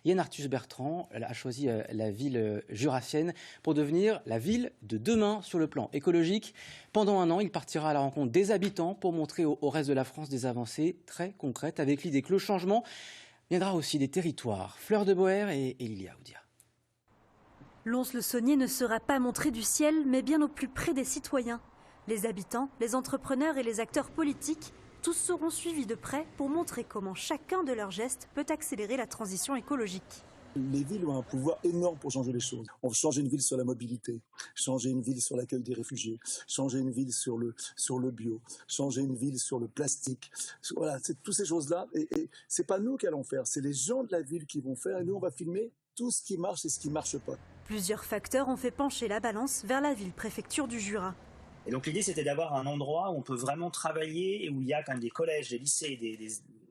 Yann Arthus Bertrand a choisi la ville jurassienne pour devenir la ville de demain sur le plan écologique. Pendant un an, il partira à la rencontre des habitants pour montrer au reste de la France des avancées très concrètes, avec l'idée que le changement viendra aussi des territoires. Fleur de Boer et Lilia Oudia. Lons-le-Saunier ne sera pas montré du ciel, mais bien au plus près des citoyens. Les habitants, les entrepreneurs et les acteurs politiques, tous seront suivis de près pour montrer comment chacun de leurs gestes peut accélérer la transition écologique. Les villes ont un pouvoir énorme pour changer les choses. On veut changer une ville sur la mobilité, changer une ville sur l'accueil des réfugiés, changer une ville sur le bio, changer une ville sur le plastique. Voilà, c'est toutes ces choses-là. Et c'est pas nous qui allons faire, c'est les gens de la ville qui vont faire. Et nous, on va filmer tout ce qui marche et ce qui marche pas. Plusieurs facteurs ont fait pencher la balance vers la ville-préfecture du Jura. Et donc l'idée, c'était d'avoir un endroit où on peut vraiment travailler et où il y a quand même des collèges, des lycées,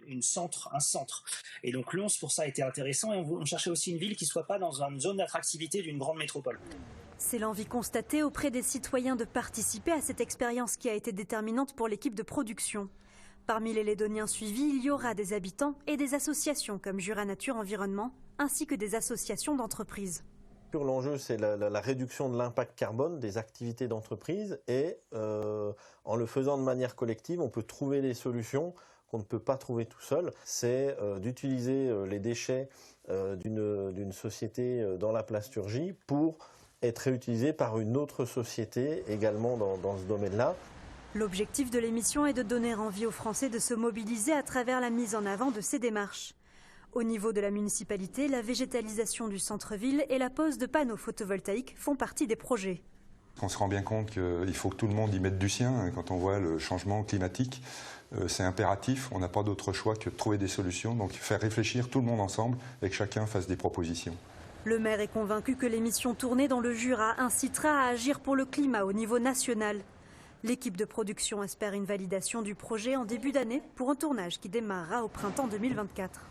un centre. Et donc Lons, pour ça, était intéressant. Et on cherchait aussi une ville qui ne soit pas dans une zone d'attractivité d'une grande métropole. C'est l'envie constatée auprès des citoyens de participer à cette expérience qui a été déterminante pour l'équipe de production. Parmi les Lédoniens suivis, il y aura des habitants et des associations comme Jura Nature Environnement, ainsi que des associations d'entreprises. L'enjeu, c'est la réduction de l'impact carbone des activités d'entreprise et en le faisant de manière collective, on peut trouver des solutions qu'on ne peut pas trouver tout seul. C'est d'utiliser les déchets d'une société dans la plasturgie pour être réutilisés par une autre société également dans ce domaine-là. L'objectif de l'émission est de donner envie aux Français de se mobiliser à travers la mise en avant de ces démarches. Au niveau de la municipalité, la végétalisation du centre-ville et la pose de panneaux photovoltaïques font partie des projets. On se rend bien compte qu'il faut que tout le monde y mette du sien. Quand on voit le changement climatique, c'est impératif. On n'a pas d'autre choix que de trouver des solutions. Donc faire réfléchir tout le monde ensemble et que chacun fasse des propositions. Le maire est convaincu que l'émission tournée dans le Jura incitera à agir pour le climat au niveau national. L'équipe de production espère une validation du projet en début d'année pour un tournage qui démarrera au printemps 2024.